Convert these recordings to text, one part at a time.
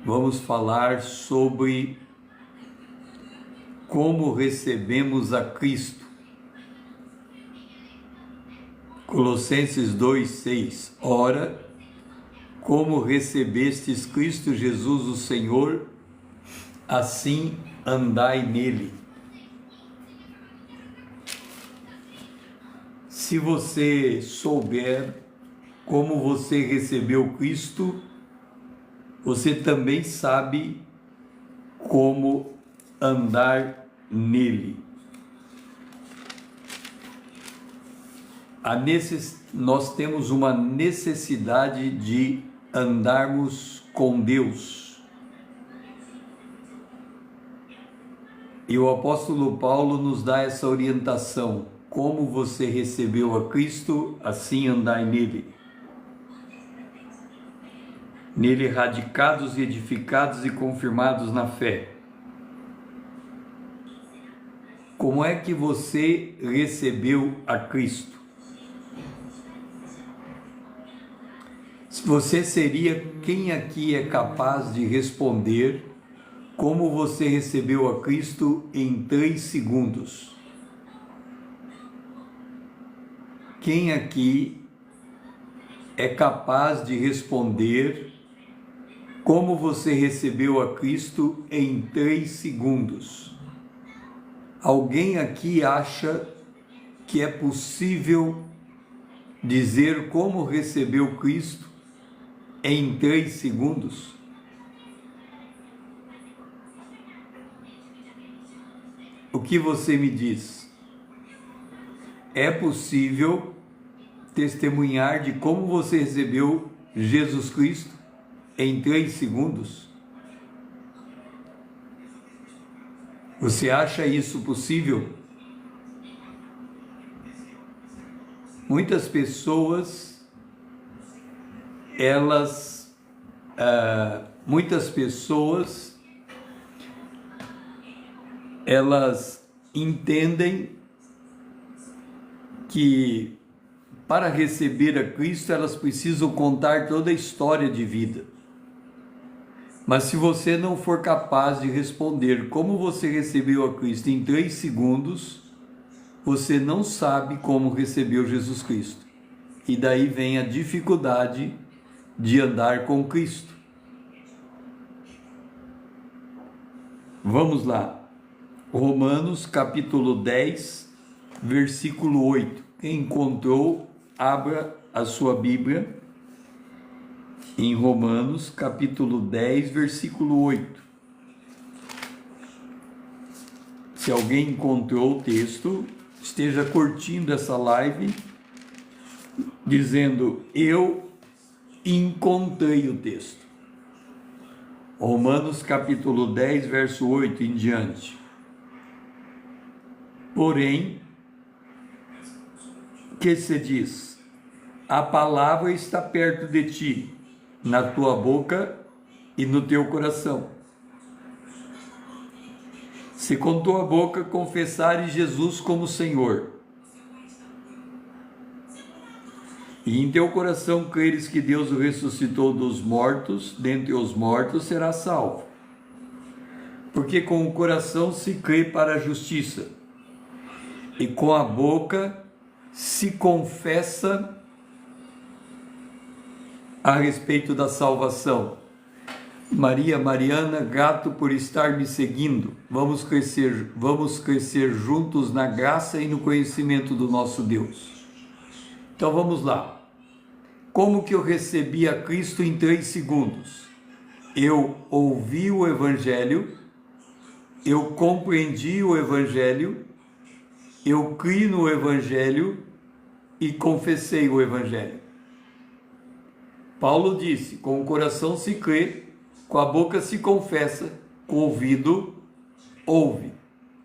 vamos falar sobre como recebemos a Cristo. Colossenses 2:6. Ora, como recebestes Cristo Jesus o Senhor, assim andai nele. Se você souber como você recebeu Cristo, você também sabe como andar nele. Nós temos uma necessidade de andarmos com Deus. E o apóstolo Paulo nos dá essa orientação. Como você recebeu a Cristo, assim andai nele. Nele radicados e edificados e confirmados na fé. Como é que você recebeu a Cristo? Você seria quem aqui é capaz de responder como você recebeu a Cristo em 3 segundos? Quem aqui é capaz de responder como você recebeu a Cristo em 3 segundos? Alguém aqui acha que é possível dizer como recebeu Cristo em 3 segundos? O que você me diz? É possível testemunhar de como você recebeu Jesus Cristo em 3 segundos? Você acha isso possível? Muitas pessoas, elas entendem que para receber a Cristo elas precisam contar toda a história de vida. Mas se você não for capaz de responder como você recebeu a Cristo em 3 segundos, você não sabe como recebeu Jesus Cristo. E daí vem a dificuldade de andar com Cristo. Vamos lá. Romanos capítulo 10, versículo 8. Quem encontrou, abra a sua Bíblia em Romanos capítulo 10, versículo 8. Se alguém encontrou o texto, esteja curtindo essa live, dizendo: eu encontrei o texto. Romanos capítulo 10, verso 8 em diante. Porém, que se diz? A palavra está perto de ti, na tua boca e no teu coração. Se com tua boca confessares Jesus como Senhor, e em teu coração creres que Deus o ressuscitou dos mortos, dentre os mortos serás salvo. Porque com o coração se crê para a justiça, e com a boca se confessa a respeito da salvação. Mariana, grato por estar me seguindo. Vamos crescer juntos na graça e no conhecimento do nosso Deus. Então vamos lá. Como que eu recebi a Cristo em 3 segundos? Eu ouvi o Evangelho, eu compreendi o Evangelho, eu criei no Evangelho e confessei o Evangelho. Paulo disse: com o coração se crê, com a boca se confessa, com o ouvido ouve.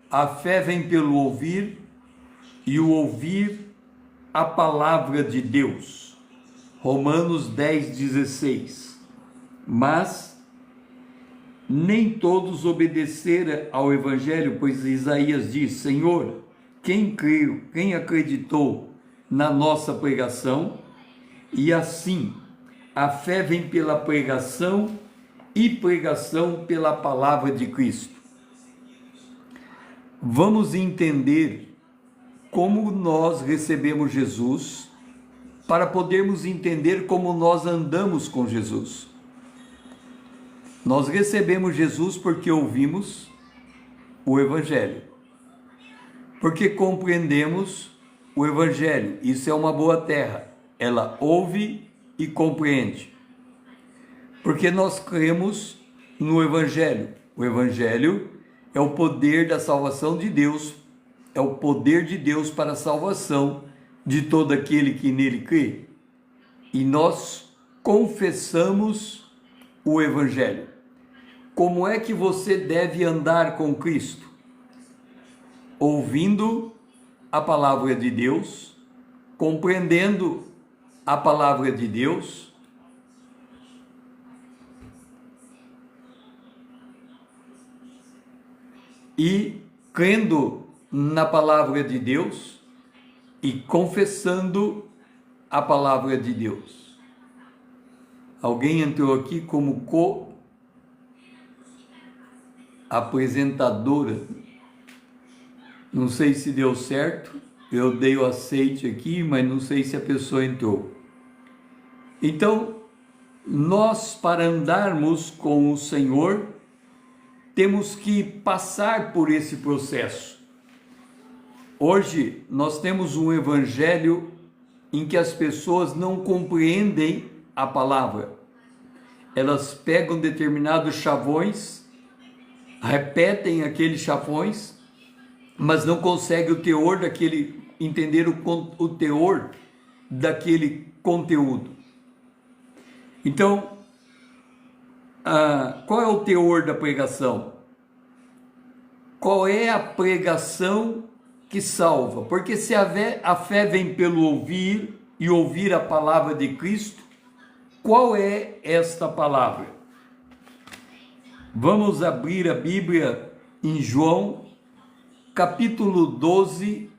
A fé vem pelo ouvir, e o ouvir a palavra de Deus. Romanos 10:16. Mas nem todos obedeceram ao Evangelho, pois Isaías diz: Senhor, quem creu, quem acreditou na nossa pregação? E assim, a fé vem pela pregação e pregação pela palavra de Cristo. Vamos entender como nós recebemos Jesus para podermos entender como nós andamos com Jesus. Nós recebemos Jesus porque ouvimos o Evangelho, porque compreendemos o Evangelho. Isso é uma boa terra, ela ouve e compreende. Porque nós cremos no Evangelho. O Evangelho é o poder da salvação de Deus, é o poder de Deus para a salvação de todo aquele que nele crê. E nós confessamos o Evangelho. Como é que você deve andar com Cristo? Ouvindo a palavra de Deus, compreendendo a palavra de Deus, e crendo na palavra de Deus e confessando a palavra de Deus. Alguém entrou aqui como co-apresentadora. Não sei se deu certo, eu dei o aceite aqui, mas não sei se a pessoa entrou. Então, nós, para andarmos com o Senhor, temos que passar por esse processo. Hoje, nós temos um evangelho em que as pessoas não compreendem a palavra. Elas pegam determinados chavões, repetem aqueles chavões, mas não conseguem o teor daquele, entender o teor daquele conteúdo. Então, qual é o teor da pregação? Qual é a pregação que salva? Porque se a fé vem pelo ouvir e ouvir a palavra de Cristo, qual é esta palavra? Vamos abrir a Bíblia em João, capítulo 12.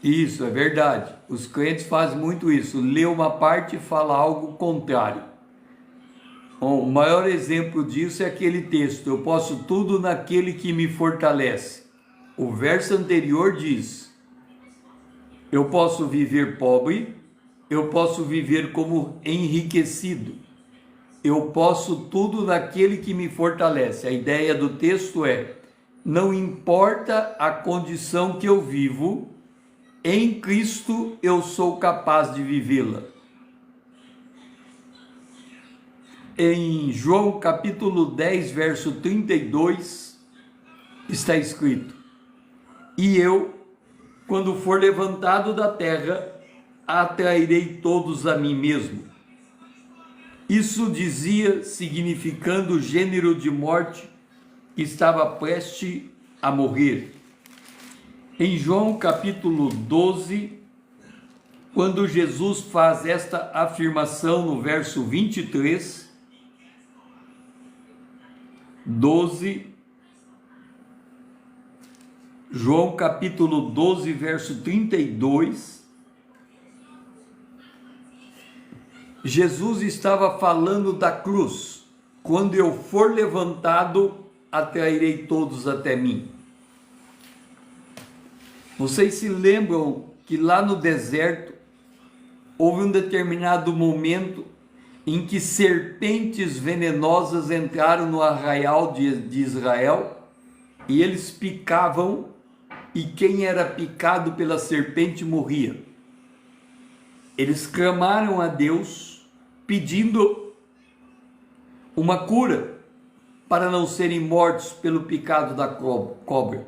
Isso, é verdade. Os crentes fazem muito isso. Lê uma parte e fala algo contrário. Bom, o maior exemplo disso é aquele texto: eu posso tudo naquele que me fortalece. O verso anterior diz: eu posso viver pobre, eu posso viver como enriquecido. Eu posso tudo naquele que me fortalece. A ideia do texto é: não importa a condição que eu vivo, em Cristo eu sou capaz de vivê-la. Em João capítulo 10, verso 32, está escrito: e eu, quando for levantado da terra, atrairei todos a mim mesmo. Isso dizia, significando o gênero de morte que estava prestes a morrer. Em João capítulo 12, quando Jesus faz esta afirmação no verso 23, 12, João capítulo 12, verso 32, Jesus estava falando da cruz: quando eu for levantado, atrairei todos até mim. Vocês se lembram que lá no deserto houve um determinado momento em que serpentes venenosas entraram no arraial de Israel e eles picavam, e quem era picado pela serpente morria. Eles clamaram a Deus pedindo uma cura para não serem mortos pelo picado da cobra.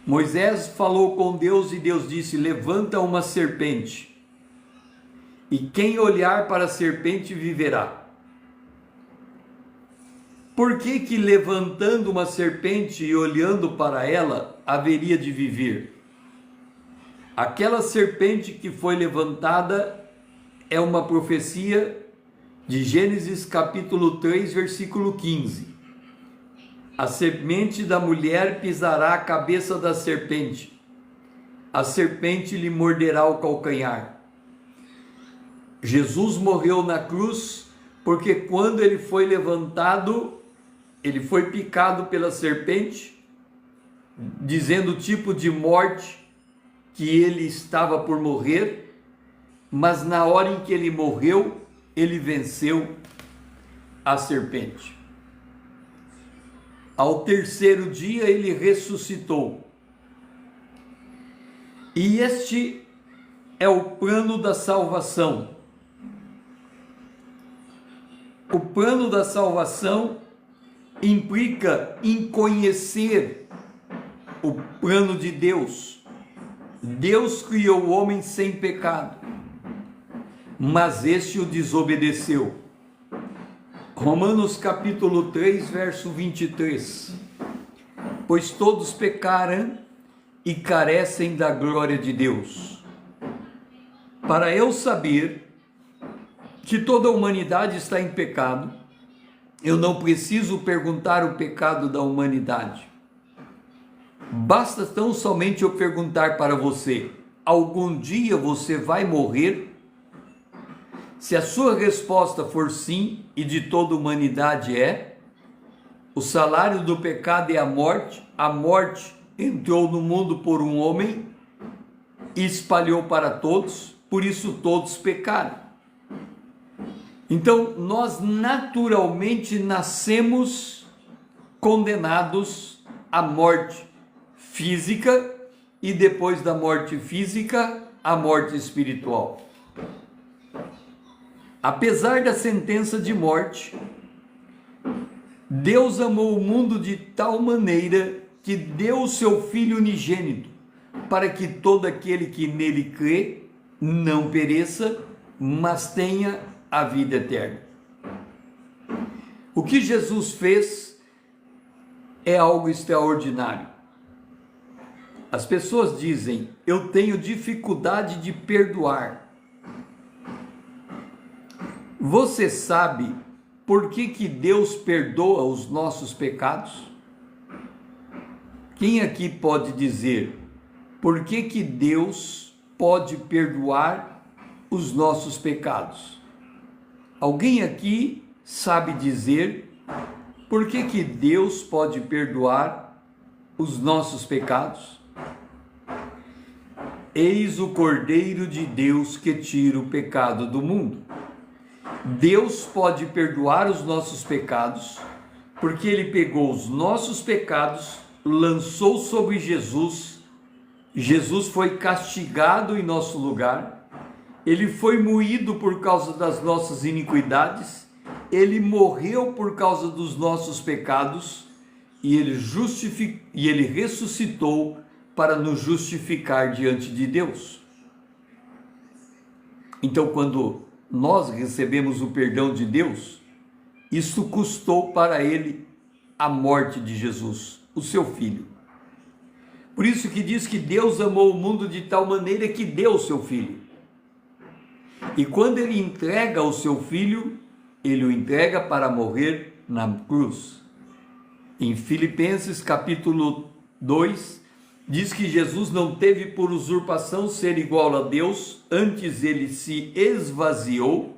Moisés falou com Deus e Deus disse: levanta uma serpente, e quem olhar para a serpente viverá. Por que que levantando uma serpente e olhando para ela haveria de viver? Aquela serpente que foi levantada é uma profecia de Gênesis capítulo 3, versículo 15. A semente da mulher pisará a cabeça da serpente, a serpente lhe morderá o calcanhar. Jesus morreu na cruz porque quando ele foi levantado, ele foi picado pela serpente, dizendo o tipo de morte que ele estava por morrer, mas na hora em que ele morreu, ele venceu a serpente. Ao terceiro dia ele ressuscitou. E este é o plano da salvação. O plano da salvação implica em conhecer o plano de Deus. Deus criou o homem sem pecado, mas este o desobedeceu. Romanos capítulo 3, verso 23. Pois todos pecaram e carecem da glória de Deus. Para eu saber que toda a humanidade está em pecado, eu não preciso perguntar o pecado da humanidade. Basta tão somente eu perguntar para você: algum dia você vai morrer? Se a sua resposta for sim, e de toda a humanidade é, o salário do pecado é a morte entrou no mundo por um homem e espalhou para todos, por isso todos pecaram. Então, nós naturalmente nascemos condenados à morte física e depois da morte física, a morte espiritual. Apesar da sentença de morte, Deus amou o mundo de tal maneira que deu o seu Filho unigênito, para que todo aquele que nele crê não pereça, mas tenha a vida eterna. O que Jesus fez é algo extraordinário. As pessoas dizem: eu tenho dificuldade de perdoar. Você sabe por que Deus perdoa os nossos pecados? Quem aqui pode dizer por que Deus pode perdoar os nossos pecados? Alguém aqui sabe dizer por que Deus pode perdoar os nossos pecados? Eis o Cordeiro de Deus que tira o pecado do mundo. Deus pode perdoar os nossos pecados, porque Ele pegou os nossos pecados, lançou sobre Jesus. Jesus foi castigado em nosso lugar, Ele foi moído por causa das nossas iniquidades, Ele morreu por causa dos nossos pecados, e Ele ressuscitou para nos justificar diante de Deus. Então, quando nós recebemos o perdão de Deus, isso custou para Ele a morte de Jesus, o seu Filho. Por isso que diz que Deus amou o mundo de tal maneira que deu o seu Filho. E quando Ele entrega o seu Filho, Ele o entrega para morrer na cruz. Em Filipenses capítulo 2, diz que Jesus não teve por usurpação ser igual a Deus, antes ele se esvaziou,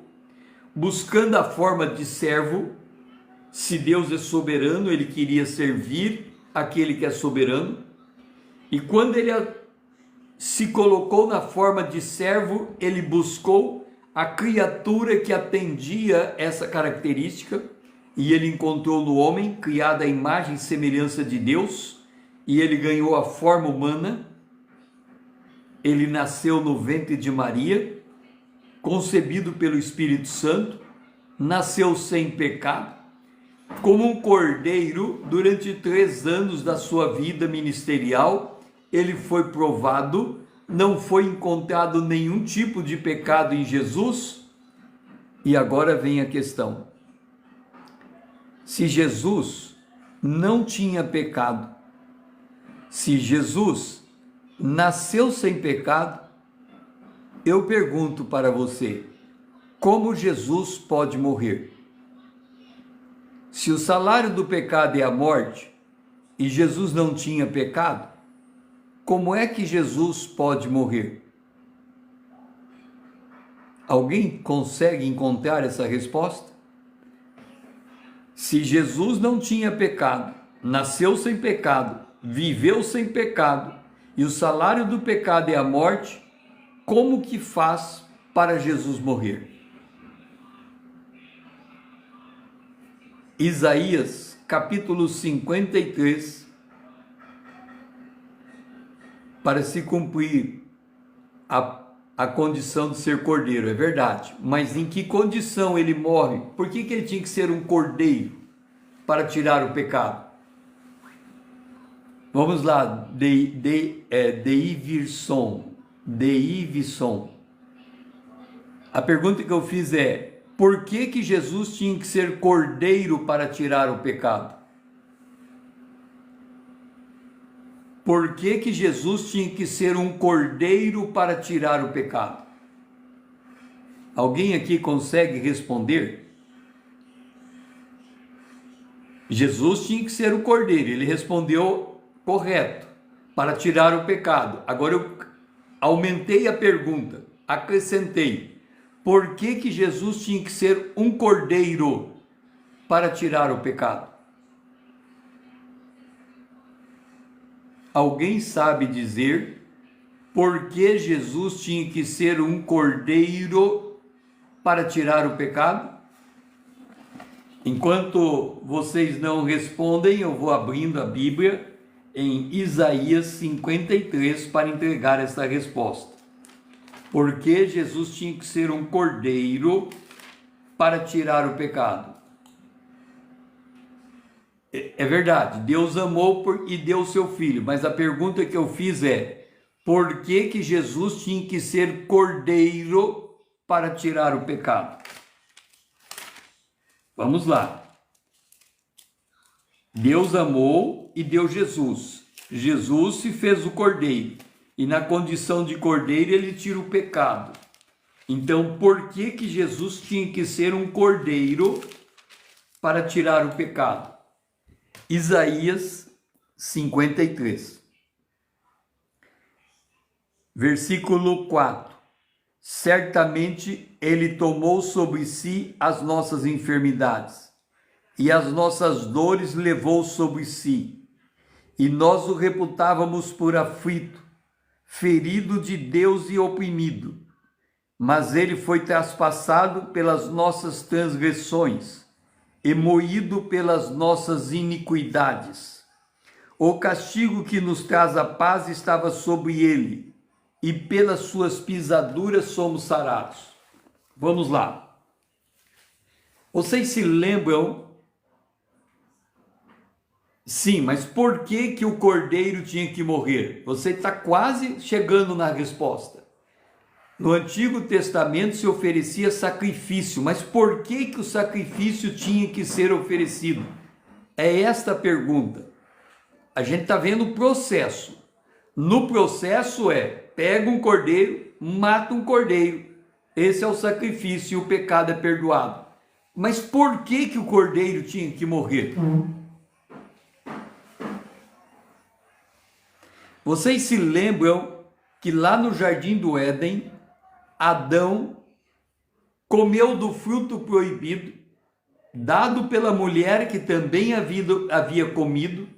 buscando a forma de servo. Se Deus é soberano, ele queria servir aquele que é soberano. E quando ele se colocou na forma de servo, ele buscou a criatura que atendia essa característica, e ele encontrou no homem, criado à imagem e semelhança de Deus, e ele ganhou a forma humana. Ele nasceu no ventre de Maria, concebido pelo Espírito Santo, nasceu sem pecado, como um cordeiro. Durante 3 anos da sua vida ministerial, ele foi provado, não foi encontrado nenhum tipo de pecado em Jesus. E agora vem a questão: se Jesus não tinha pecado, se Jesus nasceu sem pecado, eu pergunto para você, como Jesus pode morrer? Se o salário do pecado é a morte, e Jesus não tinha pecado, como é que Jesus pode morrer? Alguém consegue encontrar essa resposta? Se Jesus não tinha pecado, nasceu sem pecado, viveu sem pecado, e o salário do pecado é a morte, como que faz para Jesus morrer? Isaías, capítulo 53, para se cumprir a condição de ser cordeiro, é verdade, mas em que condição ele morre? Por que ele tinha que ser um cordeiro para tirar o pecado? Vamos lá, Deivison. A pergunta que eu fiz é: por que Jesus tinha que ser cordeiro para tirar o pecado? Por que Jesus tinha que ser um cordeiro para tirar o pecado? Alguém aqui consegue responder? Jesus tinha que ser o cordeiro, ele respondeu correto, para tirar o pecado. Agora eu aumentei a pergunta, acrescentei: por que Jesus tinha que ser um cordeiro para tirar o pecado? Alguém sabe dizer por que Jesus tinha que ser um cordeiro para tirar o pecado? Enquanto vocês não respondem, eu vou abrindo a Bíblia em Isaías 53 para entregar essa resposta. Por que Jesus tinha que ser um cordeiro para tirar o pecado? É verdade, Deus amou e deu seu filho, mas a pergunta que eu fiz é: por que Jesus tinha que ser cordeiro para tirar o pecado? Vamos lá. Deus amou e deu Jesus. Jesus se fez o cordeiro, e na condição de cordeiro ele tira o pecado. Então, por que Jesus tinha que ser um cordeiro para tirar o pecado? Isaías 53, versículo 4: certamente ele tomou sobre si as nossas enfermidades, e as nossas dores levou sobre si, e nós o reputávamos por aflito, ferido de Deus e oprimido, mas ele foi traspassado pelas nossas transgressões, e moído pelas nossas iniquidades. O castigo que nos traz a paz estava sobre ele, e pelas suas pisaduras somos sarados. Vamos lá. Vocês se lembram? Sim, mas por que o cordeiro tinha que morrer? Você está quase chegando na resposta. No Antigo Testamento se oferecia sacrifício, mas por que o sacrifício tinha que ser oferecido? É esta a pergunta. A gente está vendo o processo. No processo pega um cordeiro, mata um cordeiro. Esse é o sacrifício e o pecado é perdoado. Mas por que o cordeiro tinha que morrer? Vocês se lembram que lá no Jardim do Éden, Adão comeu do fruto proibido, dado pela mulher que também havia comido,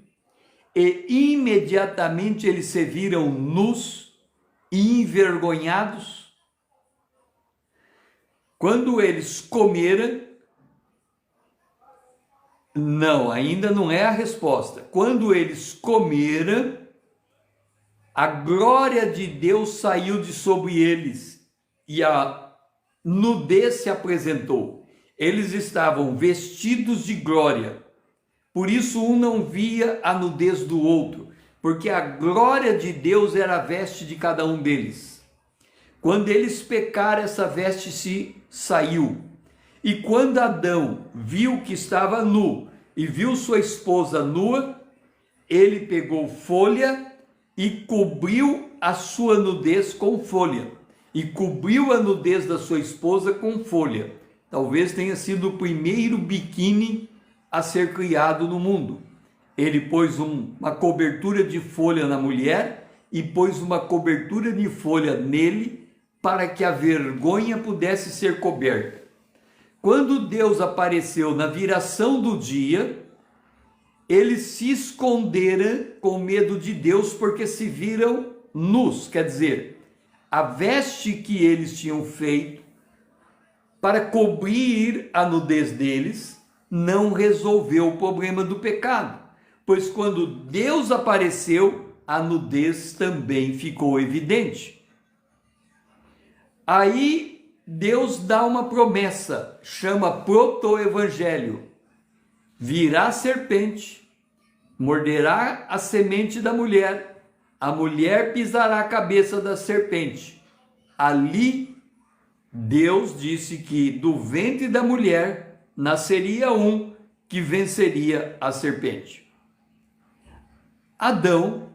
e imediatamente eles se viram nus e envergonhados? Quando eles comeram, não, ainda não é a resposta. Quando eles comeram, a glória de Deus saiu de sobre eles e a nudez se apresentou. Eles estavam vestidos de glória. Por isso um não via a nudez do outro, porque a glória de Deus era a veste de cada um deles. Quando eles pecaram, essa veste se saiu. E quando Adão viu que estava nu e viu sua esposa nua, ele pegou folha e cobriu a sua nudez com folha. E cobriu a nudez da sua esposa com folha. Talvez tenha sido o primeiro biquíni a ser criado no mundo. Ele pôs uma cobertura de folha na mulher e pôs uma cobertura de folha nele para que a vergonha pudesse ser coberta. Quando Deus apareceu na viração do dia, eles se esconderam com medo de Deus porque se viram nus, quer dizer, a veste que eles tinham feito para cobrir a nudez deles não resolveu o problema do pecado, pois quando Deus apareceu, a nudez também ficou evidente. Aí Deus dá uma promessa, chama proto-evangelho: virá a serpente, morderá a semente da mulher, a mulher pisará a cabeça da serpente. Ali Deus disse que do ventre da mulher nasceria um que venceria a serpente. Adão,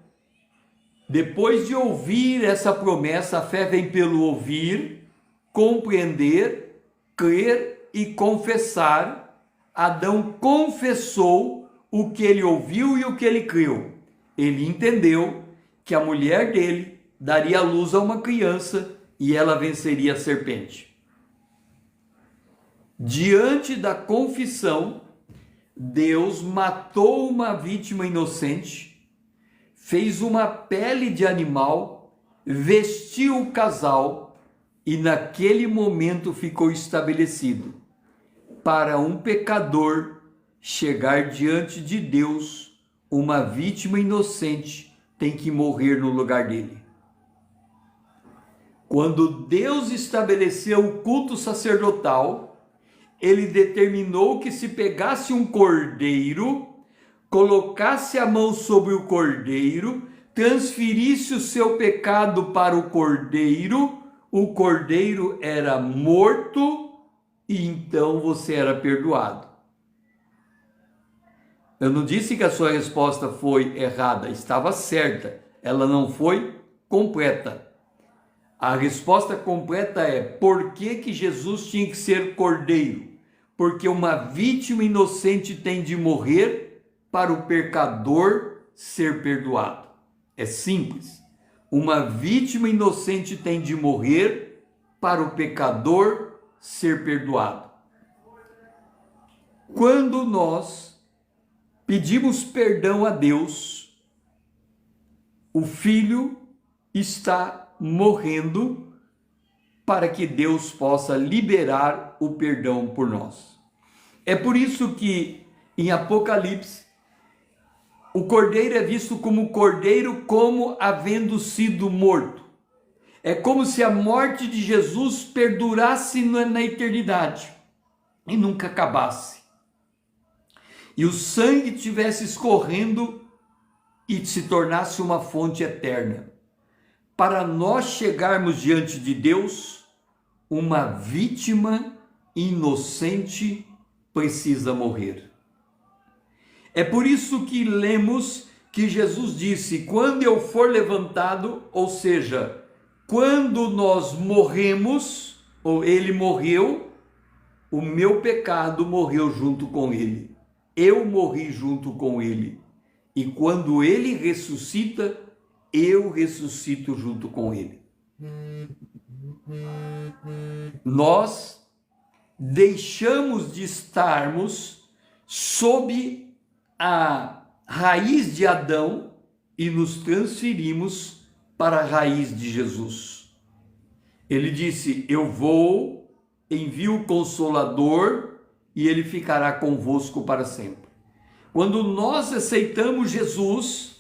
depois de ouvir essa promessa, a fé vem pelo ouvir, compreender, crer e confessar. Adão confessou o que ele ouviu e o que ele creu. Ele entendeu que a mulher dele daria à luz a uma criança e ela venceria a serpente. Diante da confissão, Deus matou uma vítima inocente, fez uma pele de animal, vestiu o casal e naquele momento ficou estabelecido: para um pecador chegar diante de Deus, uma vítima inocente tem que morrer no lugar dele. Quando Deus estabeleceu o culto sacerdotal, ele determinou que se pegasse um cordeiro, colocasse a mão sobre o cordeiro, transferisse o seu pecado para o cordeiro era morto e então você era perdoado. Eu não disse que a sua resposta foi errada, estava certa, ela não foi completa. A resposta completa é: por que Jesus tinha que ser cordeiro? Porque uma vítima inocente tem de morrer para o pecador ser perdoado. É simples. Uma vítima inocente tem de morrer para o pecador ser perdoado. Quando nós pedimos perdão a Deus, o Filho está morrendo para que Deus possa liberar o perdão por nós. É por isso que em Apocalipse o cordeiro é visto como cordeiro, como havendo sido morto. É como se a morte de Jesus perdurasse na eternidade e nunca acabasse. E o sangue estivesse escorrendo e se tornasse uma fonte eterna. Para nós chegarmos diante de Deus, uma vítima inocente precisa morrer. É por isso que lemos que Jesus disse: quando eu for levantado, ou seja, quando nós morremos, ou ele morreu, o meu pecado morreu junto com ele. Eu morri junto com ele. E quando ele ressuscita, eu ressuscito junto com ele. Nós deixamos de estarmos sob a raiz de Adão e nos transferimos para a raiz de Jesus. Ele disse: eu vou, envio o Consolador e ele ficará convosco para sempre. Quando nós aceitamos Jesus,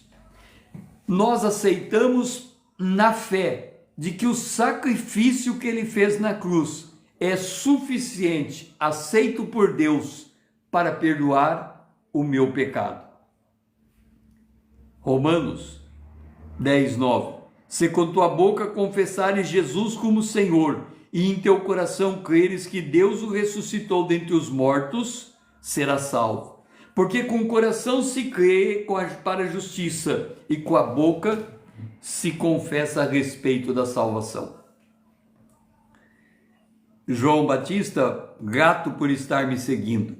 nós aceitamos na fé de que o sacrifício que ele fez na cruz é suficiente, aceito por Deus, para perdoar o meu pecado. Romanos 10:9. Se com tua boca confessares Jesus como Senhor e em teu coração creres que Deus o ressuscitou dentre os mortos, serás salvo. Porque com o coração se crê para a justiça e com a boca se confessa a respeito da salvação. João Batista, grato por estar me seguindo.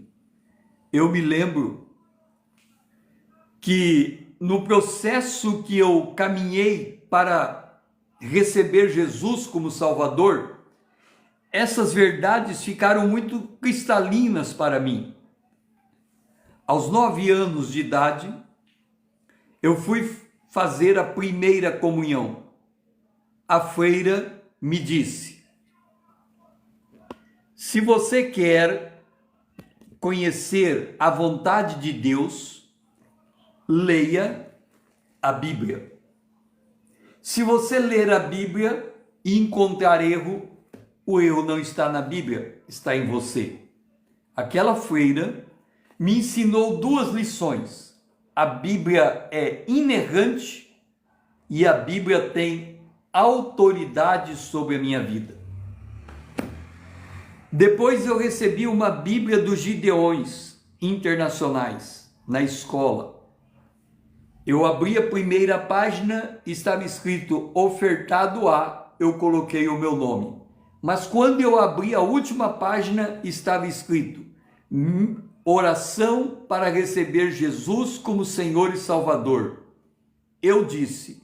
Eu me lembro que no processo que eu caminhei para receber Jesus como Salvador, essas verdades ficaram muito cristalinas para mim. Aos 9 anos de idade, eu fui fazer a primeira comunhão. A freira me disse: se você quer conhecer a vontade de Deus, leia a Bíblia. Se você ler a Bíblia e encontrar erro, o erro não está na Bíblia, está em você. Aquela freira me ensinou 2 lições. A Bíblia é inerrante e a Bíblia tem autoridade sobre a minha vida. Depois eu recebi uma Bíblia dos Gideões Internacionais na escola. Eu abri a primeira página, estava escrito ofertado a, eu coloquei o meu nome. Mas quando eu abri a última página, estava escrito oração para receber Jesus como Senhor e Salvador. Eu disse: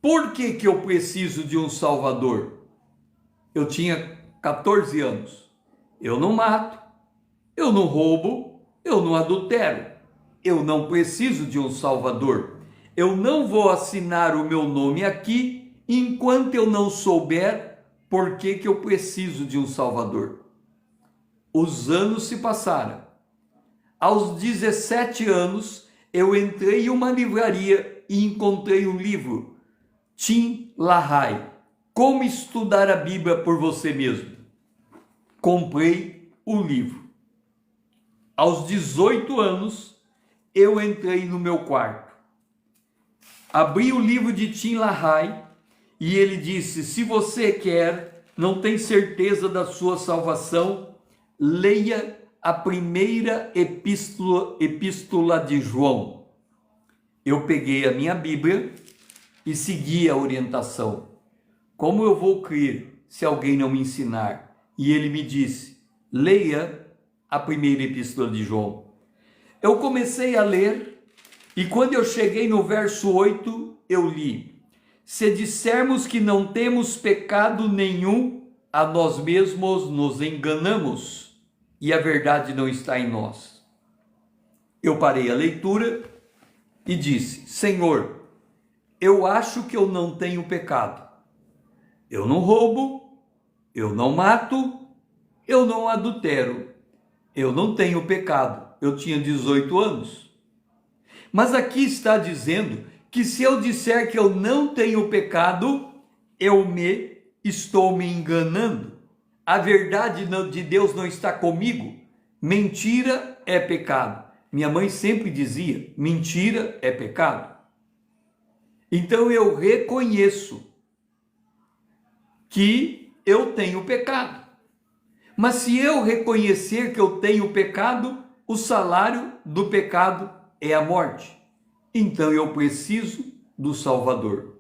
por que eu preciso de um Salvador? Eu tinha 14 anos. Eu não mato, eu não roubo, eu não adultero. Eu não preciso de um Salvador. Eu não vou assinar o meu nome aqui enquanto eu não souber por que eu preciso de um Salvador. Os anos se passaram. Aos 17 anos, eu entrei em uma livraria e encontrei um livro, Tim LaHaye, Como Estudar a Bíblia por Você Mesmo. Comprei o livro. Aos 18 anos, eu entrei no meu quarto. Abri o livro de Tim LaHaye e ele disse: se você quer, não tem certeza da sua salvação, leia a primeira epístola de João. Eu peguei a minha Bíblia e segui a orientação. Como eu vou crer se alguém não me ensinar? E ele me disse: leia a primeira epístola de João. Eu comecei a ler e quando eu cheguei no verso 8, eu li: se dissermos que não temos pecado nenhum, a nós mesmos nos enganamos e a verdade não está em nós. Eu parei a leitura e disse: Senhor, eu acho que eu não tenho pecado. Eu não roubo, eu não mato, eu não adultero, eu não tenho pecado. Eu tinha 18 anos. Mas aqui está dizendo que se eu disser que eu não tenho pecado, estou me enganando. A verdade de Deus não está comigo. Mentira é pecado. Minha mãe sempre dizia: mentira é pecado. Então eu reconheço que eu tenho pecado. Mas se eu reconhecer que eu tenho pecado, o salário do pecado é a morte. Então eu preciso do Salvador.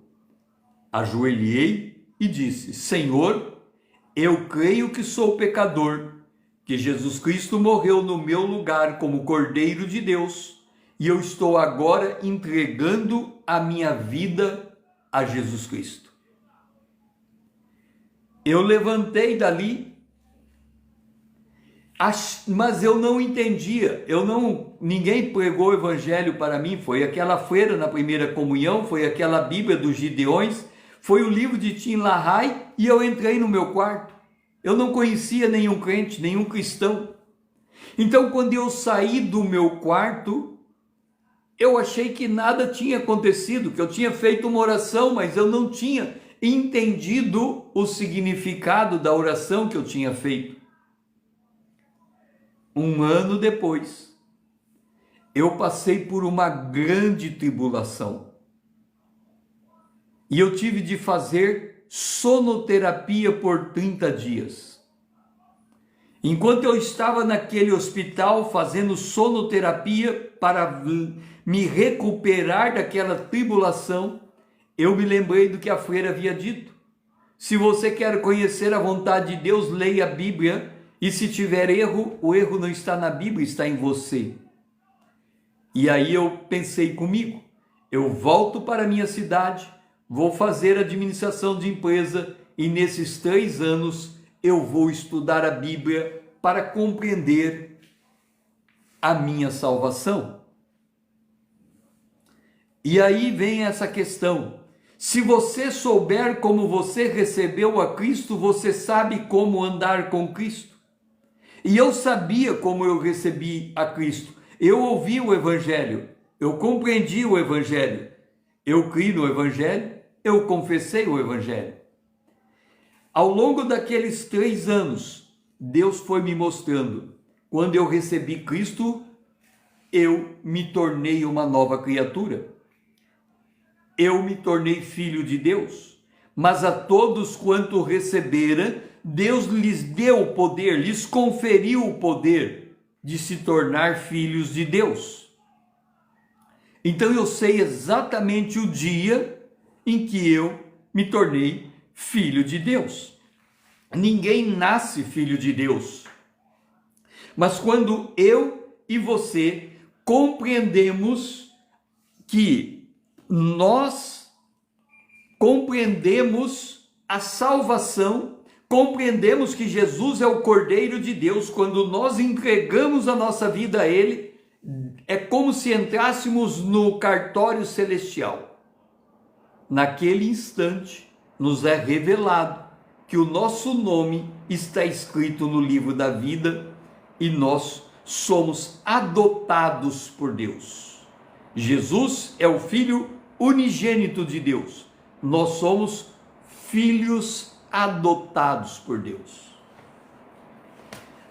Ajoelhei e disse: Senhor, eu creio que sou pecador, que Jesus Cristo morreu no meu lugar como Cordeiro de Deus, e eu estou agora entregando a minha vida a Jesus Cristo. Eu levantei dali, mas eu não entendia, ninguém pregou o evangelho para mim. Foi aquela feira na primeira comunhão, foi aquela Bíblia dos Gideões, foi o livro de Tim LaHaye e eu entrei no meu quarto. Eu não conhecia nenhum crente, nenhum cristão. Então, quando eu saí do meu quarto, eu achei que nada tinha acontecido, que eu tinha feito uma oração, mas eu não tinha entendido o significado da oração que eu tinha feito. Um ano depois, eu passei por uma grande tribulação. E eu tive de fazer sonoterapia por 30 dias. Enquanto eu estava naquele hospital fazendo sonoterapia para me recuperar daquela tribulação, eu me lembrei do que a freira havia dito. Se você quer conhecer a vontade de Deus, leia a Bíblia, e se tiver erro, o erro não está na Bíblia, está em você. E aí eu pensei comigo, eu volto para a minha cidade, vou fazer administração de empresa e nesses 3 anos eu vou estudar a Bíblia para compreender a minha salvação. E aí vem essa questão: se você souber como você recebeu a Cristo, você sabe como andar com Cristo. E eu sabia como eu recebi a Cristo. Eu ouvi o Evangelho, eu compreendi o Evangelho, eu criei no Evangelho, eu confessei o Evangelho. Ao longo daqueles 3 anos, Deus foi me mostrando. Quando eu recebi Cristo, eu me tornei uma nova criatura. Eu me tornei filho de Deus. Mas a todos quanto receberam, Deus lhes deu o poder, lhes conferiu o poder de se tornar filhos de Deus. Então eu sei exatamente o dia em que eu me tornei filho de Deus. Ninguém nasce filho de Deus. Mas quando eu e você compreendemos que nós compreendemos a salvação, compreendemos que Jesus é o Cordeiro de Deus, quando nós entregamos a nossa vida a Ele, é como se entrássemos no cartório celestial. Naquele instante, nos é revelado que o nosso nome está escrito no livro da vida e nós somos adotados por Deus. Jesus é o Filho unigênito de Deus. Nós somos filhos adotados por Deus.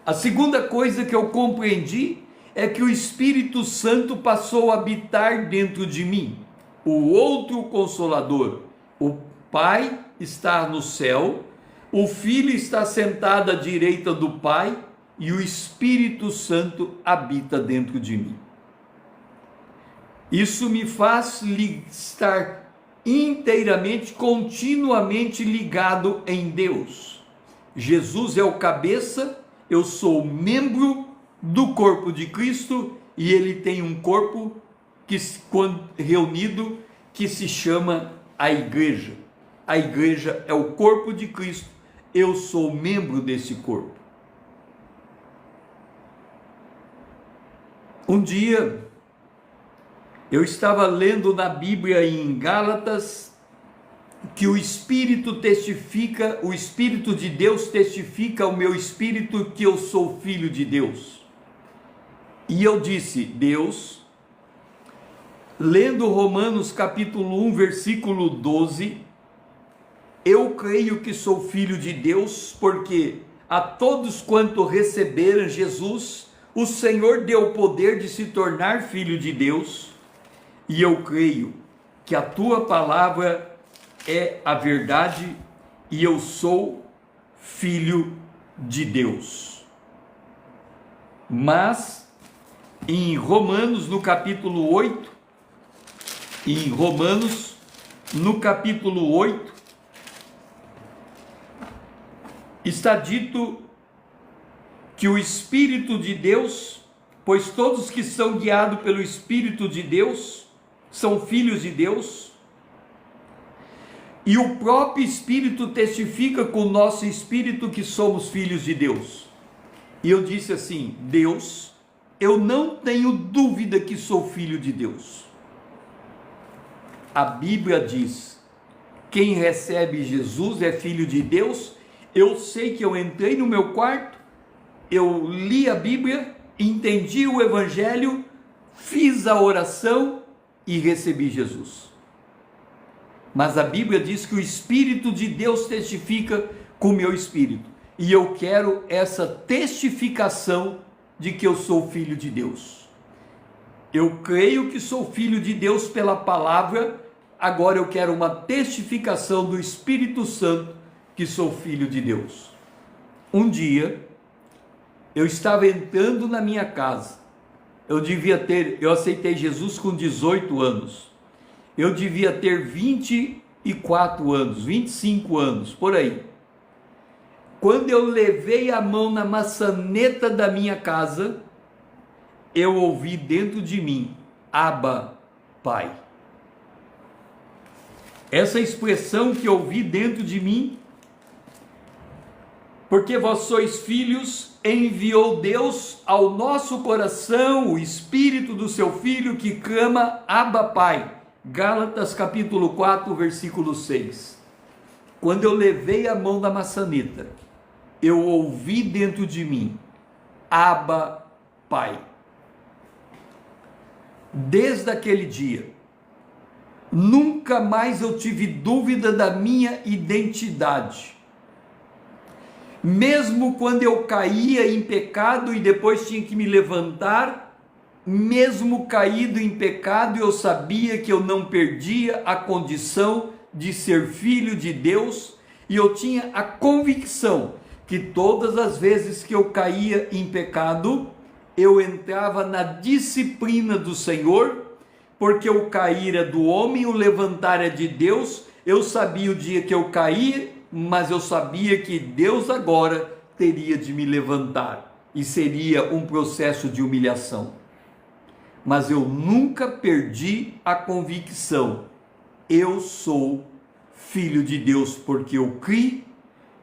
A segunda coisa que eu compreendi é que o Espírito Santo passou a habitar dentro de mim. O outro Consolador, o Pai está no céu, o Filho está sentado à direita do Pai e o Espírito Santo habita dentro de mim. Isso me faz estar inteiramente, continuamente ligado em Deus. Jesus é o cabeça, eu sou membro do corpo de Cristo e ele tem um corpo que, quando reunido, que se chama a igreja. A igreja é o corpo de Cristo, eu sou membro desse corpo. Um dia, eu estava lendo na Bíblia em Gálatas que o Espírito testifica, o Espírito de Deus testifica ao meu espírito que eu sou filho de Deus. E eu disse, Deus, lendo Romanos capítulo 1, versículo 12, eu creio que sou filho de Deus, porque a todos quanto receberam Jesus, o Senhor deu o poder de se tornar filho de Deus, e eu creio que a tua palavra é a verdade e eu sou filho de Deus. Mas em Romanos no capítulo 8, está dito que o Espírito de Deus, pois todos que são guiados pelo Espírito de Deus são filhos de Deus, e o próprio Espírito testifica com o nosso espírito que somos filhos de Deus. E eu disse assim, Deus, eu não tenho dúvida que sou filho de Deus. A Bíblia diz, quem recebe Jesus é filho de Deus. Eu sei que eu entrei no meu quarto, eu li a Bíblia, entendi o Evangelho, fiz a oração e recebi Jesus. Mas a Bíblia diz que o Espírito de Deus testifica com o meu espírito. E eu quero essa testificação de que eu sou filho de Deus. Eu creio que sou filho de Deus pela palavra, agora eu quero uma testificação do Espírito Santo que sou filho de Deus. Um dia, eu estava entrando na minha casa. Eu aceitei Jesus com 18 anos. Eu devia ter 24 anos, 25 anos, por aí. Quando eu levei a mão na maçaneta da minha casa, eu ouvi dentro de mim, Abba, Pai. Essa expressão que ouvi dentro de mim, porque vós sois filhos, enviou Deus ao nosso coração o Espírito do seu Filho que clama, Abba Pai. Gálatas capítulo 4, versículo 6. Quando eu levei a mão da maçaneta, eu ouvi dentro de mim, Abba Pai. Desde aquele dia, nunca mais eu tive dúvida da minha identidade. Mesmo quando eu caía em pecado e depois tinha que me levantar, mesmo caído em pecado, eu sabia que eu não perdia a condição de ser filho de Deus, e eu tinha a convicção que todas as vezes que eu caía em pecado, eu entrava na disciplina do Senhor, porque o cair é do homem, o levantar é de Deus. Eu sabia o dia que eu caía, mas eu sabia que Deus agora teria de me levantar, e seria um processo de humilhação. Mas eu nunca perdi a convicção, eu sou filho de Deus, porque eu criei,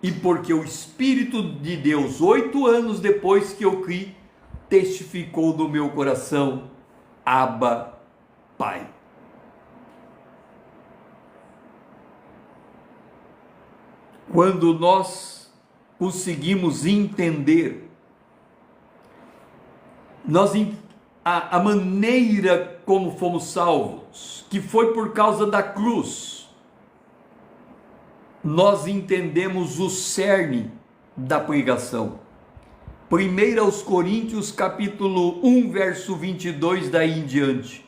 e porque o Espírito de Deus, 8 anos depois que eu criei, testificou no meu coração, Abba Pai. Quando nós conseguimos entender a maneira como fomos salvos, que foi por causa da cruz, nós entendemos o cerne da pregação. 1 aos Coríntios capítulo 1, verso 22, daí em diante.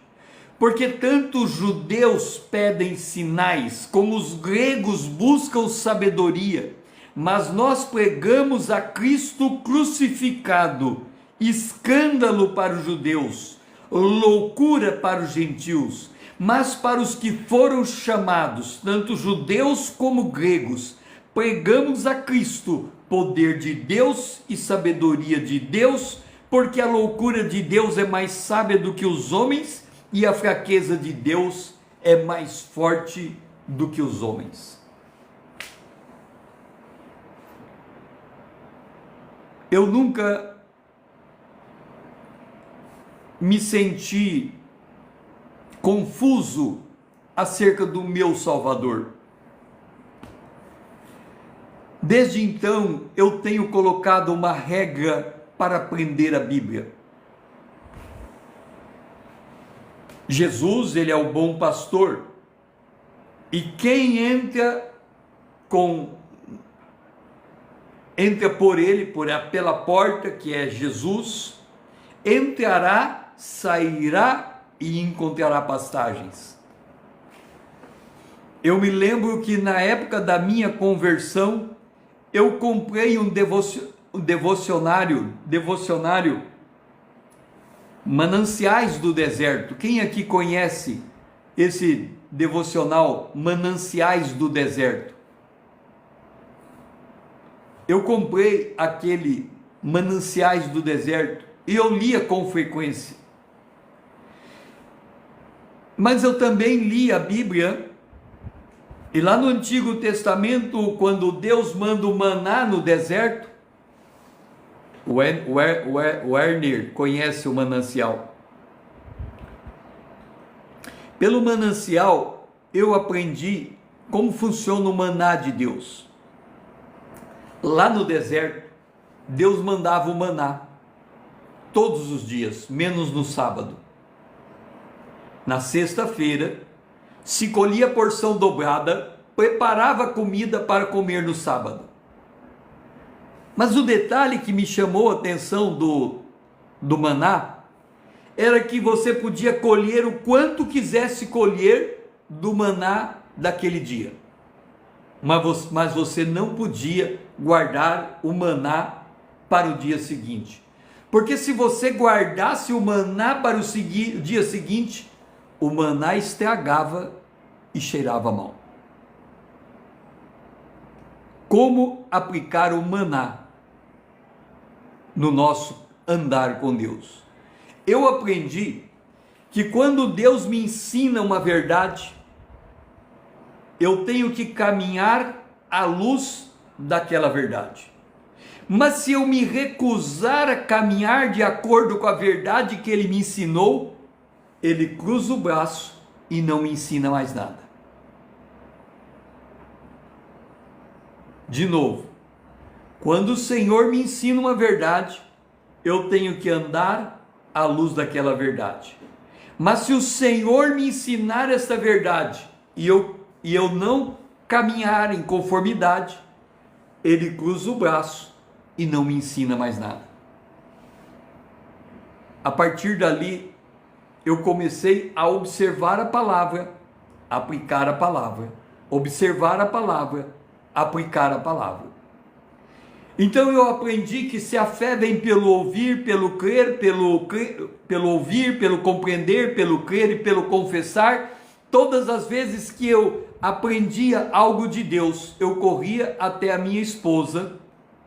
Porque tanto os judeus pedem sinais, como os gregos buscam sabedoria, mas nós pregamos a Cristo crucificado, escândalo para os judeus, loucura para os gentios, mas para os que foram chamados, tanto judeus como gregos, pregamos a Cristo, poder de Deus e sabedoria de Deus, porque a loucura de Deus é mais sábia do que os homens, e a fraqueza de Deus é mais forte do que os homens. Eu nunca me senti confuso acerca do meu Salvador. Desde então, eu tenho colocado uma regra para aprender a Bíblia. Jesus, ele é o bom pastor, e quem entra por ele, pela porta, que é Jesus, entrará, sairá e encontrará pastagens. Eu me lembro que na época da minha conversão, eu comprei um devocionário, Mananciais do Deserto. Quem aqui conhece esse devocional Mananciais do Deserto? Eu comprei aquele Mananciais do Deserto e eu lia com frequência. Mas eu também li a Bíblia, e lá no Antigo Testamento, quando Deus manda o maná no deserto, o Werner conhece o manancial. Pelo manancial, eu aprendi como funciona o maná de Deus. Lá no deserto, Deus mandava o maná todos os dias, menos no sábado. Na sexta-feira, se colhia a porção dobrada, preparava comida para comer no sábado. Mas o detalhe que me chamou a atenção do maná era que você podia colher o quanto quisesse colher do maná daquele dia, mas você não podia guardar o maná para o dia seguinte, porque se você guardasse o maná para o dia seguinte, o maná estragava e cheirava mal. Como aplicar o maná no nosso andar com Deus? Eu aprendi que quando Deus me ensina uma verdade, eu tenho que caminhar à luz daquela verdade. Mas se eu me recusar a caminhar de acordo com a verdade que ele me ensinou, ele cruza o braço e não me ensina mais nada. De novo, quando o Senhor me ensina uma verdade, eu tenho que andar à luz daquela verdade. Mas se o Senhor me ensinar essa verdade e eu não caminhar em conformidade, ele cruza o braço e não me ensina mais nada. A partir dali, eu comecei a observar a palavra, aplicar a palavra, observar a palavra, aplicar a palavra. Então eu aprendi que se a fé vem pelo ouvir, pelo crer, pelo ouvir, pelo compreender, pelo crer e pelo confessar, todas as vezes que eu aprendia algo de Deus, eu corria até a minha esposa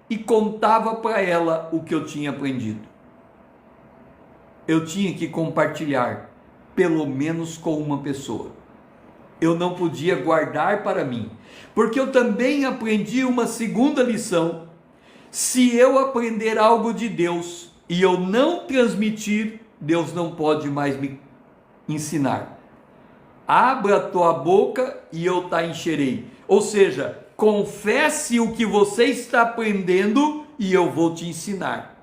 e contava para ela o que eu tinha aprendido. Eu tinha que compartilhar, pelo menos com uma pessoa. Eu não podia guardar para mim, porque eu também aprendi uma segunda lição. Se eu aprender algo de Deus e eu não transmitir, Deus não pode mais me ensinar. Abra a tua boca e eu te encherei. Ou seja, confesse o que você está aprendendo e eu vou te ensinar.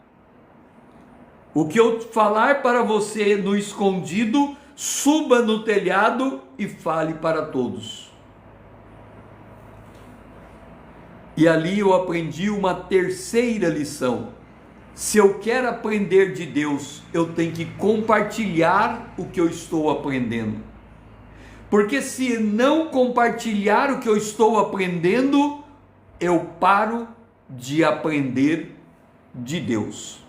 O que eu falar para você no escondido, suba no telhado e fale para todos. E ali eu aprendi uma terceira lição. Se eu quero aprender de Deus, eu tenho que compartilhar o que eu estou aprendendo. Porque se não compartilhar o que eu estou aprendendo, eu paro de aprender de Deus.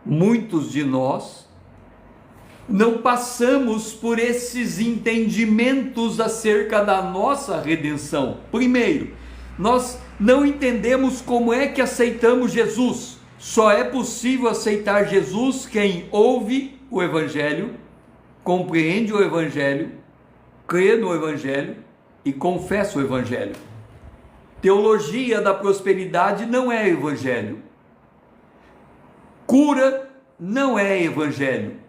Muitos de nós não passamos por esses entendimentos acerca da nossa redenção. Primeiro, nós não entendemos como é que aceitamos Jesus. Só é possível aceitar Jesus quem ouve o Evangelho, compreende o Evangelho, crê no Evangelho e confessa o Evangelho. Teologia da prosperidade não é Evangelho. Cura não é Evangelho.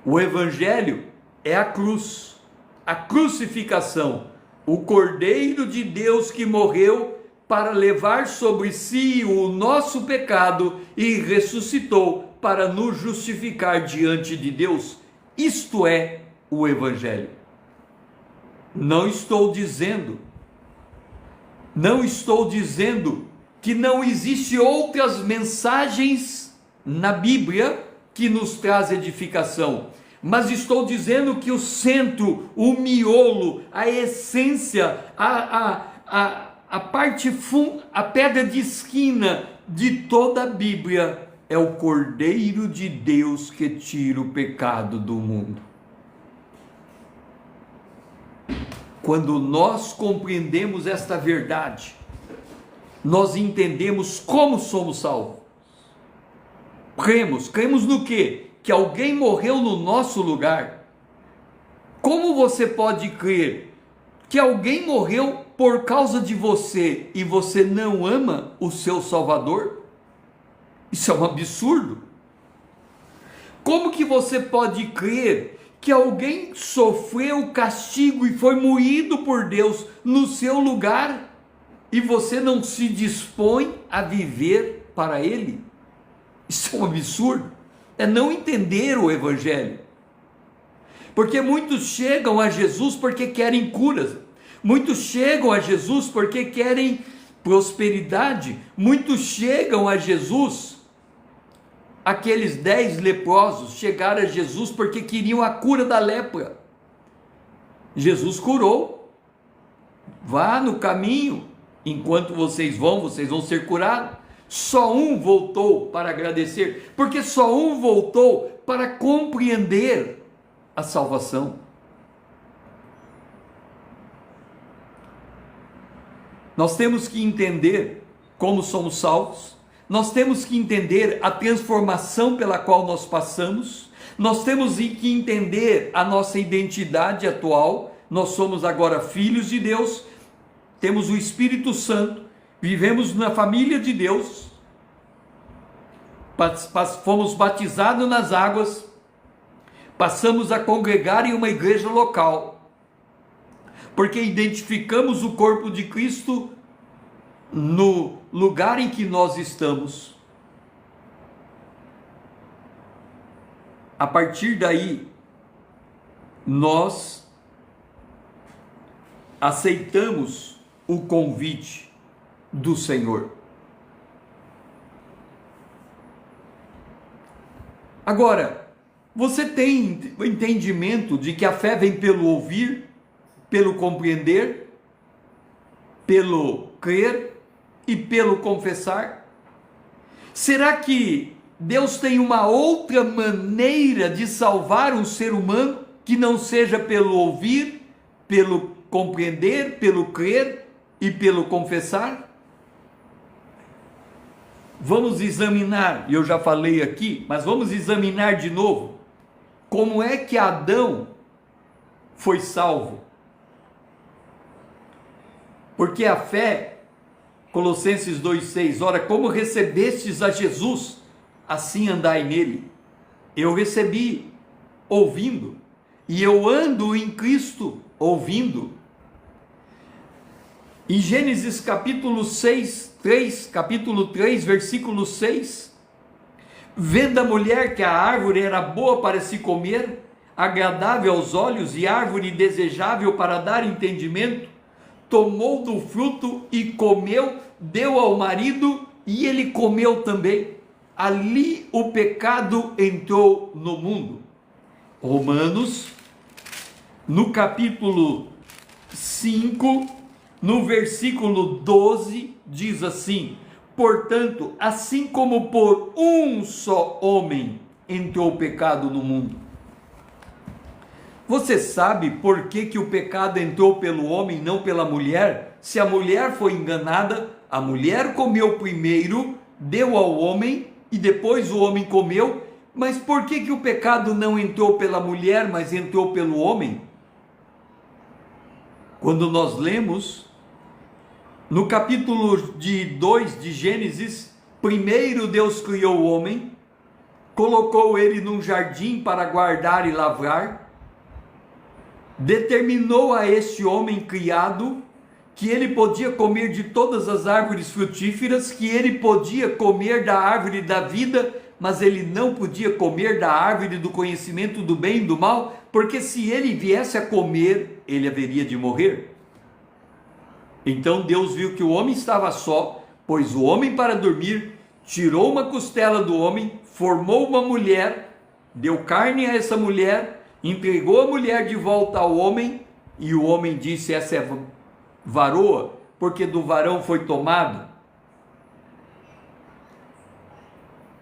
O Evangelho é a cruz, a crucificação, o Cordeiro de Deus que morreu para levar sobre si o nosso pecado e ressuscitou para nos justificar diante de Deus. Isto é o Evangelho. Não estou dizendo que não existem outras mensagens na Bíblia que nos traz edificação, mas estou dizendo que o centro, o miolo, a essência, a parte a pedra de esquina de toda a Bíblia é o Cordeiro de Deus que tira o pecado do mundo. Quando nós compreendemos esta verdade, nós entendemos como somos salvos. Cremos no quê? Que alguém morreu no nosso lugar. Como você pode crer que alguém morreu por causa de você e você não ama o seu Salvador? Isso é um absurdo. Como que você pode crer que alguém sofreu castigo e foi moído por Deus no seu lugar e você não se dispõe a viver para Ele? Isso é um absurdo. É não entender o Evangelho. Porque muitos chegam a Jesus porque querem curas. Muitos chegam a Jesus porque querem prosperidade. Muitos chegam a Jesus. Aqueles 10 leprosos chegaram a Jesus porque queriam a cura da lepra. Jesus curou. Vá no caminho. Enquanto vocês vão ser curados. Só um voltou para agradecer, porque só um voltou para compreender a salvação. Nós temos que entender como somos salvos, nós temos que entender a transformação pela qual nós passamos, Nós temos que entender a nossa identidade atual. Nós somos agora filhos de Deus, temos o Espírito Santo, vivemos na família de Deus, fomos batizados nas águas, passamos a congregar em uma igreja local, porque identificamos o corpo de Cristo no lugar em que nós estamos. A partir daí, nós aceitamos o convite do Senhor. Agora, você tem o entendimento de que a fé vem pelo ouvir, pelo compreender, pelo crer e pelo confessar? Será que Deus tem uma outra maneira de salvar um ser humano que não seja pelo ouvir, pelo compreender, pelo crer e pelo confessar? Vamos examinar, eu já falei aqui, mas vamos examinar de novo, como é que Adão foi salvo. Porque a fé, Colossenses 2,6, ora, como recebestes a Jesus, assim andai nele. Eu recebi ouvindo, e eu ando em Cristo ouvindo. Em Gênesis capítulo 3, versículo 6, vendo a mulher que a árvore era boa para se comer, agradável aos olhos e árvore desejável para dar entendimento, tomou do fruto e comeu, deu ao marido e ele comeu também. Ali o pecado entrou no mundo. Romanos, no capítulo 5, no versículo 12, diz assim: portanto, assim como por um só homem entrou o pecado no mundo. Você sabe por que o pecado entrou pelo homem, não pela mulher? Se a mulher foi enganada, a mulher comeu primeiro, deu ao homem e depois o homem comeu. Mas por que o pecado não entrou pela mulher, mas entrou pelo homem? Quando nós lemos no capítulo 2 de Gênesis, primeiro Deus criou o homem, colocou ele num jardim para guardar e lavrar, determinou a este homem criado que ele podia comer de todas as árvores frutíferas, que ele podia comer da árvore da vida, mas ele não podia comer da árvore do conhecimento do bem e do mal, porque se ele viesse a comer, ele haveria de morrer. Então Deus viu que o homem estava só, pôs o homem para dormir, tirou uma costela do homem, formou uma mulher, deu carne a essa mulher, entregou a mulher de volta ao homem, e o homem disse: essa é varoa, porque do varão foi tomado.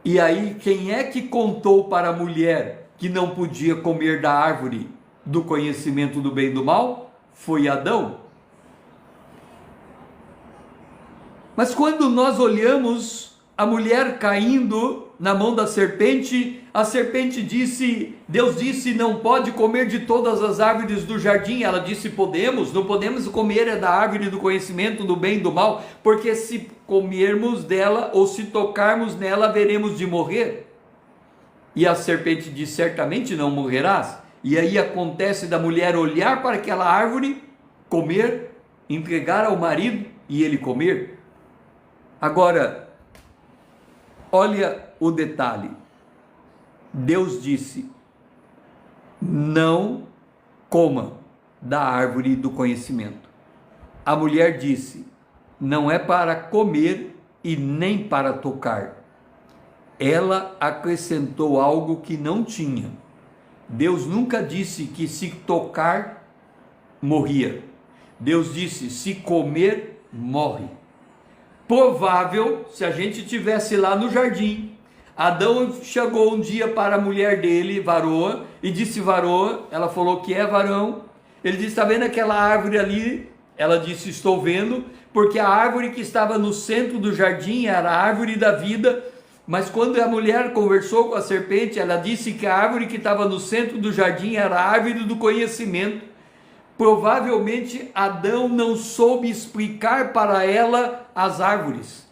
E aí, quem é que contou para a mulher que não podia comer da árvore do conhecimento do bem e do mal? Foi Adão. Mas quando nós olhamos a mulher caindo na mão da serpente, a serpente disse, Deus disse, não pode comer de todas as árvores do jardim. Ela disse, podemos, não podemos comer da árvore do conhecimento do bem e do mal, porque se comermos dela ou se tocarmos nela, haveremos de morrer. E a serpente disse, certamente não morrerás. E aí acontece da mulher olhar para aquela árvore, comer, entregar ao marido e ele comer. Agora, olha o detalhe. Deus disse, não coma da árvore do conhecimento. A mulher disse, não é para comer e nem para tocar. Ela acrescentou algo que não tinha. Deus nunca disse que se tocar, morria. Deus disse, se comer, morre. Provável, se a gente estivesse lá no jardim, Adão chegou um dia para a mulher dele, varoa, e disse varoa, ela falou que é varão. Ele disse, está vendo aquela árvore ali? Ela disse, estou vendo, porque a árvore que estava no centro do jardim era a árvore da vida, Mas quando a mulher conversou com a serpente, ela disse que a árvore que estava no centro do jardim era a árvore do conhecimento. Provavelmente Adão não soube explicar para ela as árvores.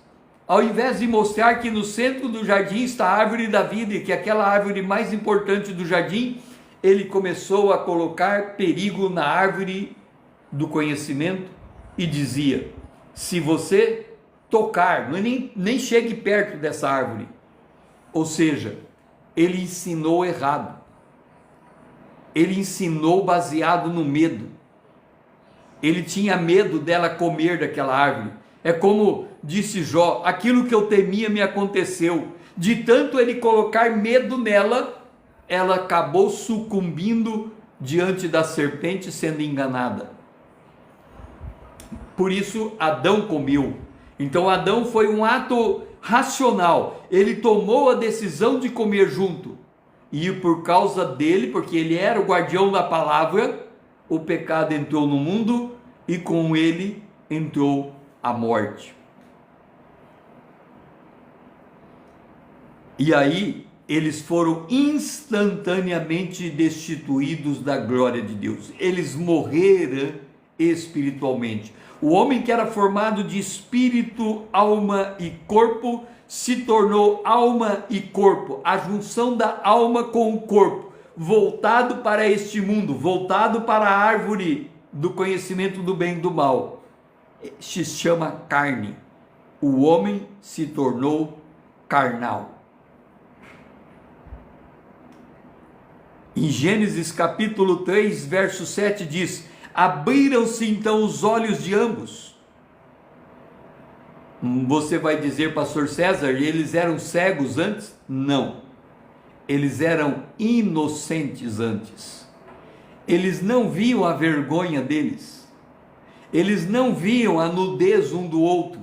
Ao invés de mostrar que no centro do jardim está a árvore da vida e que é aquela árvore mais importante do jardim, ele começou a colocar perigo na árvore do conhecimento e dizia: se você tocar, nem chegue perto dessa árvore. Ou seja, ele ensinou errado. Ele ensinou baseado no medo. Ele tinha medo dela comer daquela árvore. É como disse Jó: aquilo que eu temia me aconteceu. De tanto ele colocar medo nela, ela acabou sucumbindo diante da serpente, sendo enganada. Por isso Adão comeu. Então Adão foi um ato racional. Ele tomou a decisão de comer junto. E por causa dele, porque ele era o guardião da palavra, o pecado entrou no mundo e com ele entrou a morte. E aí eles foram instantaneamente destituídos da glória de Deus. Eles morreram espiritualmente. O homem que era formado de espírito, alma e corpo se tornou alma e corpo, a junção da alma com o corpo, voltado para este mundo, voltado para a árvore do conhecimento do bem e do mal. Se chama carne. O homem se tornou carnal. Em Gênesis capítulo 3, verso 7 diz: abriram-se então os olhos de ambos. Você vai dizer, pastor César, eles eram cegos antes? Não. Eles eram inocentes antes. Eles não viam a vergonha deles. Eles não viam a nudez um do outro.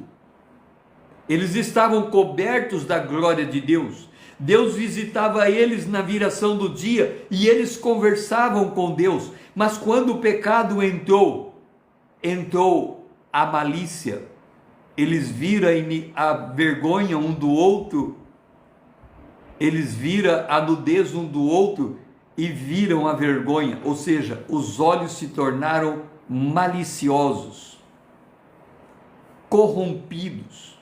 Eles estavam cobertos da glória de Deus. Deus visitava eles na viração do dia e eles conversavam com Deus. Mas quando o pecado entrou a malícia. Eles viram a vergonha um do outro. Eles viram a nudez um do outro e viram a vergonha. Ou seja, os olhos se tornaram maliciosos, corrompidos.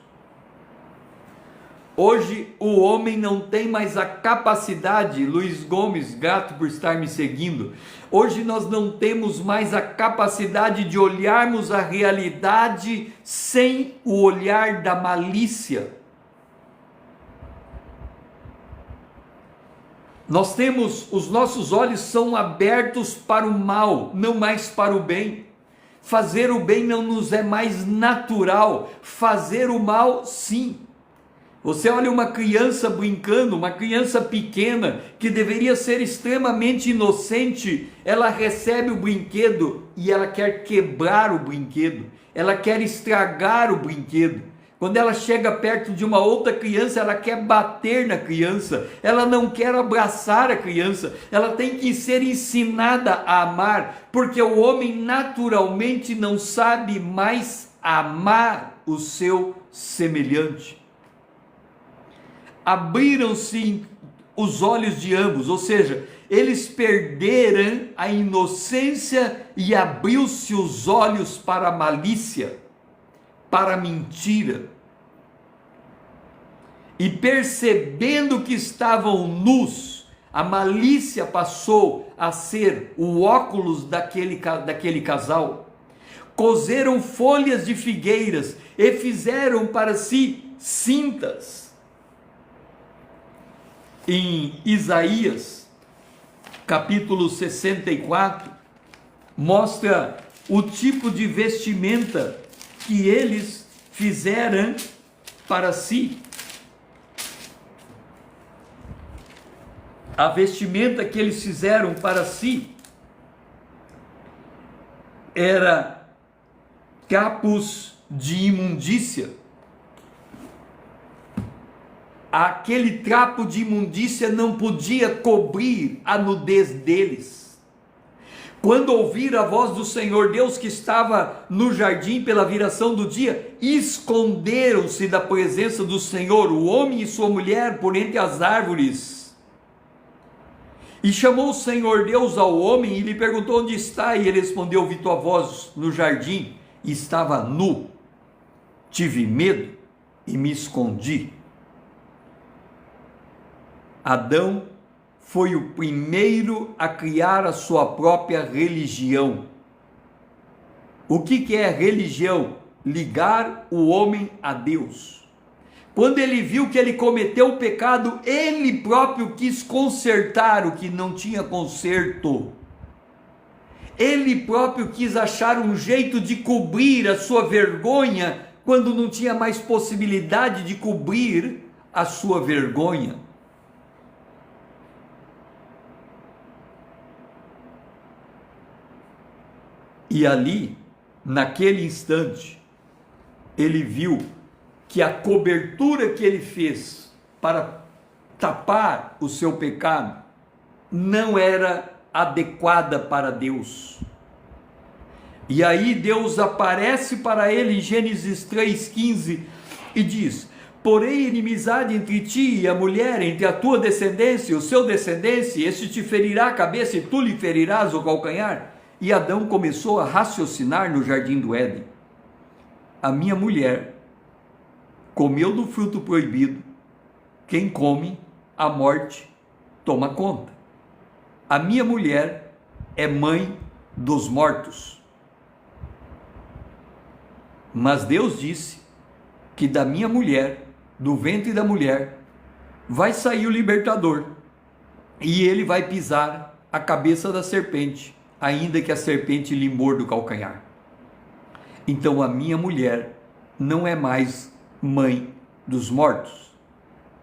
Hoje o homem não tem mais a capacidade, Luiz Gomes, grato por estar me seguindo. Hoje nós não temos mais a capacidade de olharmos a realidade sem o olhar da malícia. Nós temos, os nossos olhos são abertos para o mal, não mais para o bem. Fazer o bem não nos é mais natural, fazer o mal sim. Você olha uma criança brincando, uma criança pequena, que deveria ser extremamente inocente, ela recebe o brinquedo e ela quer quebrar o brinquedo, ela quer estragar o brinquedo. Quando ela chega perto de uma outra criança, ela quer bater na criança, ela não quer abraçar a criança, ela tem que ser ensinada a amar, porque o homem naturalmente não sabe mais amar o seu semelhante. Abriram-se os olhos de ambos, ou seja, eles perderam a inocência e abriu-se os olhos para a malícia, para a mentira. E percebendo que estavam nus, a malícia passou a ser o óculos daquele casal. Coseram folhas de figueiras e fizeram para si cintas. Em Isaías, capítulo 64, mostra o tipo de vestimenta que eles fizeram para si. A vestimenta que eles fizeram para si era capos de imundícia. Aquele trapo de imundícia não podia cobrir a nudez deles. quando ouviram a voz do Senhor Deus que estava no jardim pela viração do dia, esconderam-se da presença do Senhor, o homem e sua mulher, por entre as árvores. E chamou o Senhor Deus ao homem e lhe perguntou: onde está? E ele respondeu: ouvi tua voz no jardim, e estava nu, tive medo e me escondi. Adão foi o primeiro a criar a sua própria religião. O que é religião? Ligar o homem a Deus. Quando ele viu que ele cometeu o pecado, ele próprio quis consertar o que não tinha conserto. Ele próprio quis achar um jeito de cobrir a sua vergonha, quando não tinha mais possibilidade de cobrir a sua vergonha. E ali, naquele instante, ele viu que a cobertura que ele fez para tapar o seu pecado não era adequada para Deus. E aí Deus aparece para ele em Gênesis 3,15 e diz: porém inimizade entre ti e a mulher, entre a tua descendência e o seu descendente, este te ferirá a cabeça e tu lhe ferirás o calcanhar. E Adão começou a raciocinar no jardim do Éden: a minha mulher comeu do fruto proibido, quem come, a morte toma conta. A minha mulher é mãe dos mortos. Mas Deus disse que da minha mulher, do ventre da mulher, vai sair o libertador, e ele vai pisar a cabeça da serpente, ainda que a serpente lhe morda o calcanhar. Então a minha mulher não é mais mãe dos mortos,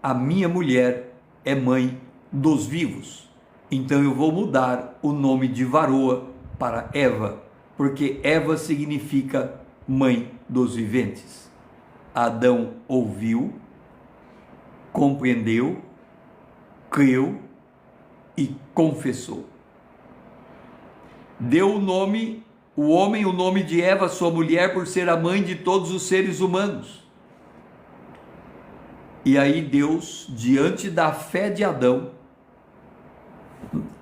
a minha mulher é mãe dos vivos. Então eu vou mudar o nome de varoa para Eva, porque Eva significa mãe dos viventes. Adão ouviu, compreendeu, creu e confessou. Deu o nome, o homem, o nome de Eva, sua mulher, por ser a mãe de todos os seres humanos. E aí Deus, diante da fé de Adão,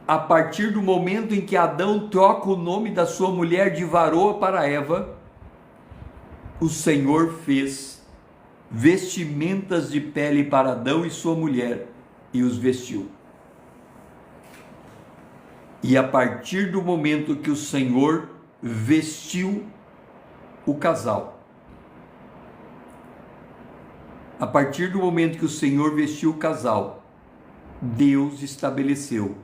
a partir do momento em que Adão troca o nome da sua mulher de varoa para Eva, o Senhor fez vestimentas de pele para Adão e sua mulher e os vestiu. E a partir do momento que o Senhor vestiu o casal, a partir do momento que o Senhor vestiu o casal, Deus estabeleceu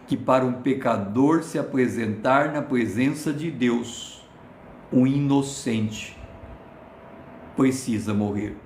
que para um pecador se apresentar na presença de Deus, um inocente precisa morrer.